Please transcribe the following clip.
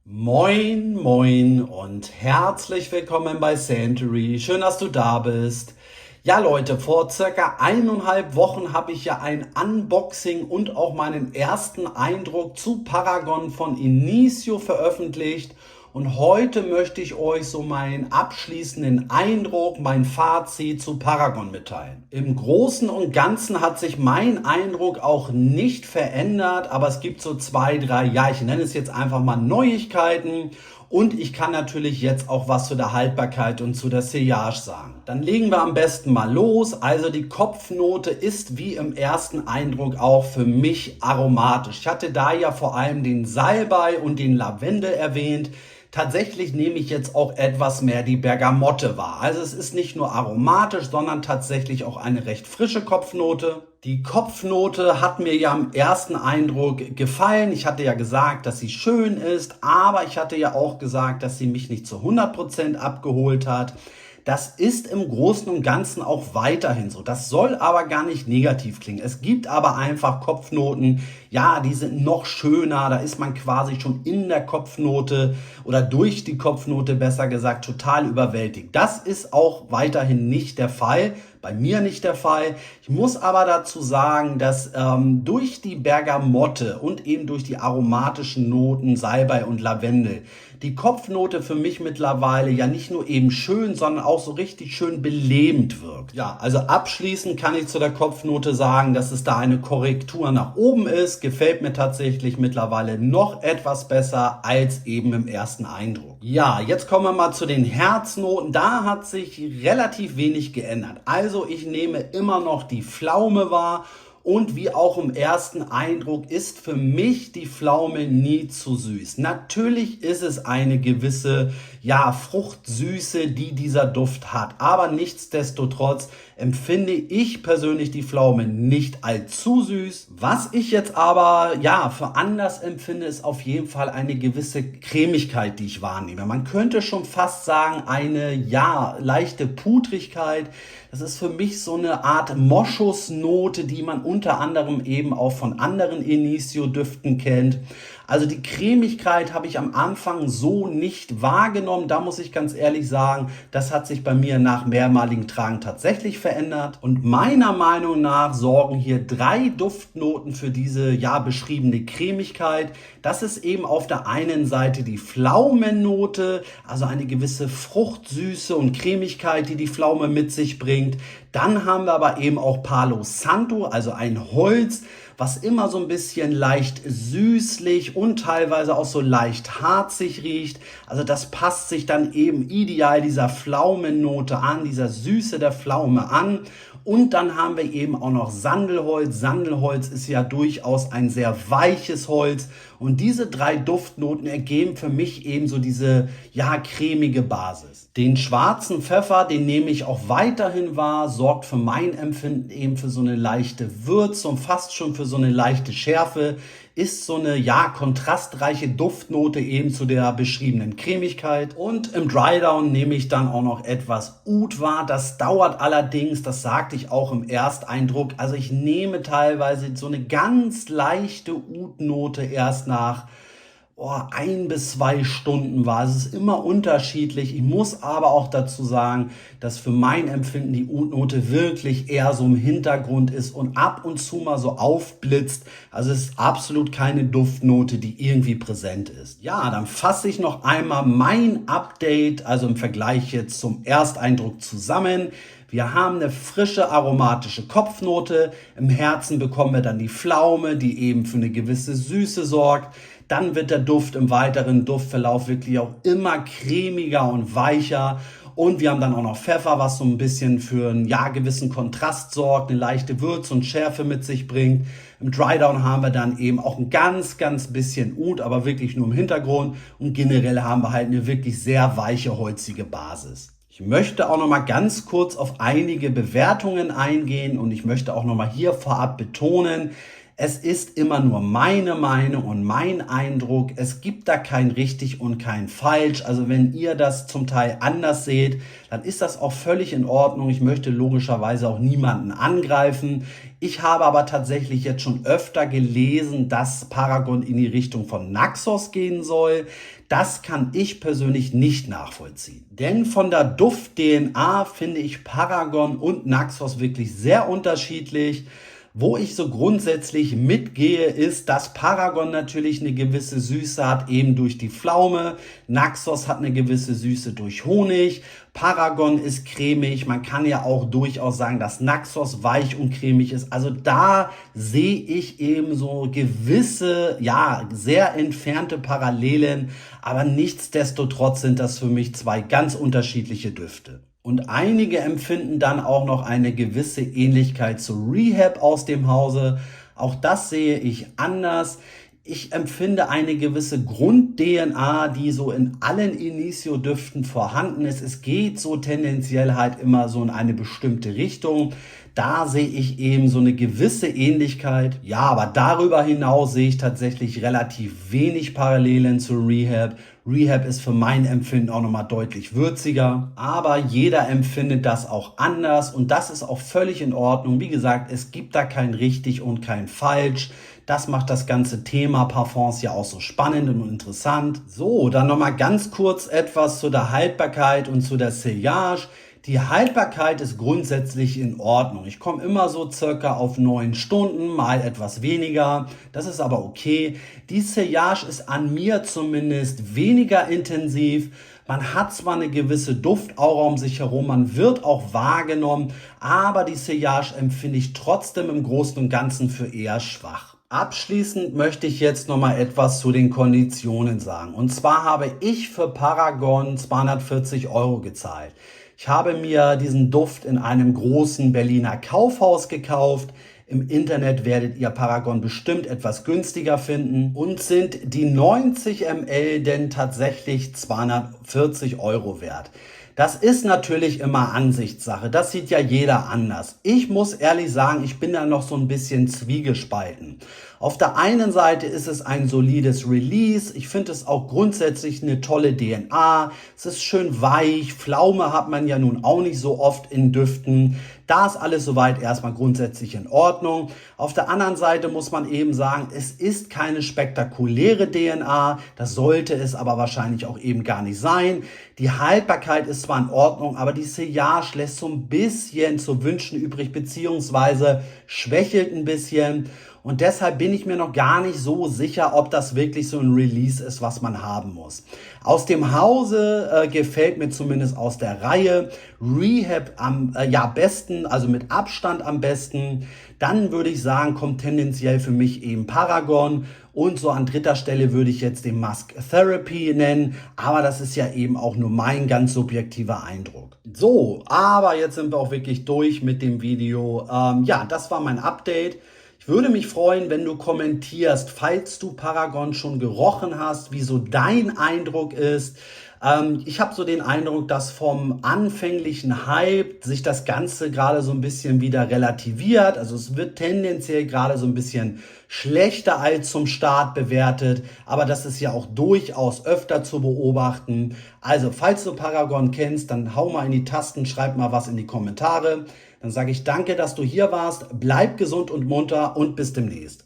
Moin, moin und herzlich willkommen bei Santory. Schön, dass du da bist. Ja, Leute, vor circa 1,5 Wochen habe ich ja ein Unboxing und auch meinen ersten Eindruck zu Paragon von Initio veröffentlicht. Und heute möchte ich euch so meinen abschließenden Eindruck, mein Fazit zu Paragon mitteilen. Im Großen und Ganzen hat sich mein Eindruck auch nicht verändert, aber es gibt so 2, 3, ja, ich nenne es jetzt einfach mal Neuigkeiten. Und ich kann natürlich jetzt auch was zu der Haltbarkeit und zu der Sillage sagen. Dann legen wir am besten mal los. Also die Kopfnote ist wie im ersten Eindruck auch für mich aromatisch. Ich hatte da ja vor allem den Salbei und den Lavendel erwähnt. Tatsächlich nehme ich jetzt auch etwas mehr die Bergamotte wahr. Also es ist nicht nur aromatisch, sondern tatsächlich auch eine recht frische Kopfnote. Die Kopfnote hat mir ja im ersten Eindruck gefallen. Ich hatte ja gesagt, dass sie schön ist, aber ich hatte ja auch gesagt, dass sie mich nicht zu 100% abgeholt hat. Das ist im Großen und Ganzen auch weiterhin so. Das soll aber gar nicht negativ klingen. Es gibt aber einfach Kopfnoten, ja, die sind noch schöner. Da ist man quasi schon in der Kopfnote oder durch die Kopfnote, besser gesagt, total überwältigt. Das ist auch weiterhin nicht der Fall. Bei mir nicht der Fall. Ich muss aber dazu sagen, dass durch die Bergamotte und eben durch die aromatischen Noten Salbei und Lavendel die Kopfnote für mich mittlerweile ja nicht nur eben schön, sondern auch so richtig schön belebend wirkt. Ja, also abschließend kann ich zu der Kopfnote sagen, dass es da eine Korrektur nach oben ist. Gefällt mir tatsächlich mittlerweile noch etwas besser als eben im ersten Eindruck. Ja, jetzt kommen wir mal zu den Herznoten. Da hat sich relativ wenig geändert. Also ich nehme immer noch die Pflaume wahr. Und wie auch im ersten Eindruck ist für mich die Pflaume nie zu süß. Natürlich ist es eine gewisse, ja, Fruchtsüße, die dieser Duft hat. Aber nichtsdestotrotz empfinde ich persönlich die Pflaume nicht allzu süß. Was ich jetzt aber, ja, für anders empfinde, ist auf jeden Fall eine gewisse Cremigkeit, die ich wahrnehme. Man könnte schon fast sagen, eine, ja, leichte Pudrigkeit. Das ist für mich so eine Art Moschusnote, die man unter anderem eben auch von anderen Initio-Düften kennt. Also die Cremigkeit habe ich am Anfang so nicht wahrgenommen. Da muss ich ganz ehrlich sagen, das hat sich bei mir nach mehrmaligen Tragen tatsächlich verändert. Und meiner Meinung nach sorgen hier 3 Duftnoten für diese, ja, beschriebene Cremigkeit. Das ist eben auf der einen Seite die Pflaumennote, also eine gewisse Fruchtsüße und Cremigkeit, die die Pflaume mit sich bringt. Dann haben wir aber eben auch Palo Santo, also ein Holz, was immer so ein bisschen leicht süßlich und teilweise auch so leicht harzig riecht. Also das passt sich dann eben ideal dieser Pflaumennote an, dieser Süße der Pflaume an. Und dann haben wir eben auch noch Sandelholz. Sandelholz ist ja durchaus ein sehr weiches Holz. Und diese 3 Duftnoten ergeben für mich eben so diese, ja, cremige Basis. Den schwarzen Pfeffer, den nehme ich auch weiterhin wahr, sorgt für mein Empfinden eben für so eine leichte Würze und fast schon für so eine leichte Schärfe. Ist so eine, ja, kontrastreiche Duftnote eben zu der beschriebenen Cremigkeit. Und im Drydown nehme ich dann auch noch etwas Oud wahr. Das dauert allerdings, das sagte ich auch im Ersteindruck. Also ich nehme teilweise so eine ganz leichte Oud-Note erst nach 1 bis 2 Stunden wahr. Es ist immer unterschiedlich. Ich muss aber auch dazu sagen, dass für mein Empfinden die Oud-Note wirklich eher so im Hintergrund ist und ab und zu mal so aufblitzt. Also es ist absolut keine Duftnote, die irgendwie präsent ist. Ja, dann fasse ich noch einmal mein Update, also im Vergleich jetzt zum Ersteindruck zusammen. Wir haben eine frische aromatische Kopfnote. Im Herzen bekommen wir dann die Pflaume, die eben für eine gewisse Süße sorgt. Dann wird der Duft im weiteren Duftverlauf wirklich auch immer cremiger und weicher. Und wir haben dann auch noch Pfeffer, was so ein bisschen für einen, ja, gewissen Kontrast sorgt, eine leichte Würze und Schärfe mit sich bringt. Im Drydown haben wir dann eben auch ein ganz bisschen Oud, aber wirklich nur im Hintergrund. Und generell haben wir halt eine wirklich sehr weiche, holzige Basis. Ich möchte auch noch mal ganz kurz auf einige Bewertungen eingehen und ich möchte auch noch mal hier vorab betonen, Es ist immer nur meine Meinung und mein Eindruck. Es gibt da kein richtig und kein falsch. Also wenn ihr das zum Teil anders seht, dann ist das auch völlig in Ordnung. Ich möchte logischerweise auch niemanden angreifen. Ich habe aber tatsächlich jetzt schon öfter gelesen, dass Paragon in die Richtung von Naxos gehen soll. Das kann ich persönlich nicht nachvollziehen. Denn von der Duft-DNA finde ich Paragon und Naxos wirklich sehr unterschiedlich. Wo ich so grundsätzlich mitgehe, ist, dass Paragon natürlich eine gewisse Süße hat, eben durch die Pflaume. Naxos hat eine gewisse Süße durch Honig. Paragon ist cremig. Man kann ja auch durchaus sagen, dass Naxos weich und cremig ist. Also da sehe ich eben so gewisse, ja, sehr entfernte Parallelen. Aber nichtsdestotrotz sind das für mich zwei ganz unterschiedliche Düfte. Und einige empfinden dann auch noch eine gewisse Ähnlichkeit zu Rehab aus dem Hause. Auch das sehe ich anders. Ich empfinde eine gewisse Grund-DNA, die so in allen Initio-Düften vorhanden ist. Es geht so tendenziell halt immer so in eine bestimmte Richtung. Da sehe ich eben so eine gewisse Ähnlichkeit. Ja, aber darüber hinaus sehe ich tatsächlich relativ wenig Parallelen zu Rehab. Rehab ist für mein Empfinden auch nochmal deutlich würziger. Aber jeder empfindet das auch anders und das ist auch völlig in Ordnung. Wie gesagt, es gibt da kein richtig und kein falsch. Das macht das ganze Thema Parfums ja auch so spannend und interessant. So, dann nochmal ganz kurz etwas zu der Haltbarkeit und zu der Sillage. Die Haltbarkeit ist grundsätzlich in Ordnung. Ich komme immer so circa auf 9 Stunden, mal etwas weniger. Das ist aber okay. Die Sillage ist an mir zumindest weniger intensiv. Man hat zwar eine gewisse Duftaura um sich herum, man wird auch wahrgenommen, aber die Sillage empfinde ich trotzdem im Großen und Ganzen für eher schwach. Abschließend möchte ich jetzt noch mal etwas zu den Konditionen sagen. Und zwar habe ich für Paragon 240 € gezahlt. Ich habe mir diesen Duft in einem großen Berliner Kaufhaus gekauft. Im Internet werdet ihr Paragon bestimmt etwas günstiger finden. Und sind die 90 ml denn tatsächlich 240 € wert? Das ist natürlich immer Ansichtssache. Das sieht ja jeder anders. Ich muss ehrlich sagen, ich bin da noch so ein bisschen zwiegespalten. Auf der einen Seite ist es ein solides Release. Ich finde es auch grundsätzlich eine tolle DNA. Es ist schön weich. Pflaume hat man ja nun auch nicht so oft in Düften. Da ist alles soweit erstmal grundsätzlich in Ordnung. Auf der anderen Seite muss man eben sagen, es ist keine spektakuläre DNA. Das sollte es aber wahrscheinlich auch eben gar nicht sein. Die Haltbarkeit ist zwar in Ordnung, aber die Sillage lässt so ein bisschen zu wünschen übrig, beziehungsweise schwächelt ein bisschen. Und deshalb bin ich mir noch gar nicht so sicher, ob das wirklich so ein Release ist, was man haben muss. Aus dem Hause gefällt mir zumindest aus der Reihe Rehab am besten, also mit Abstand am besten. Dann würde ich sagen, kommt tendenziell für mich eben Paragon. Und so an dritter Stelle würde ich jetzt den Musk Therapy nennen. Aber das ist ja eben auch nur mein ganz subjektiver Eindruck. So, aber jetzt sind wir auch wirklich durch mit dem Video. Das war mein Update. Ich würde mich freuen, wenn du kommentierst, falls du Paragon schon gerochen hast, wie so dein Eindruck ist. Ich habe so den Eindruck, dass vom anfänglichen Hype sich das Ganze gerade so ein bisschen wieder relativiert. Also es wird tendenziell gerade so ein bisschen schlechter als zum Start bewertet. Aber das ist ja auch durchaus öfter zu beobachten. Also falls du Paragon kennst, dann hau mal in die Tasten, schreib mal was in die Kommentare. Dann sage ich danke, dass du hier warst. Bleib gesund und munter und bis demnächst.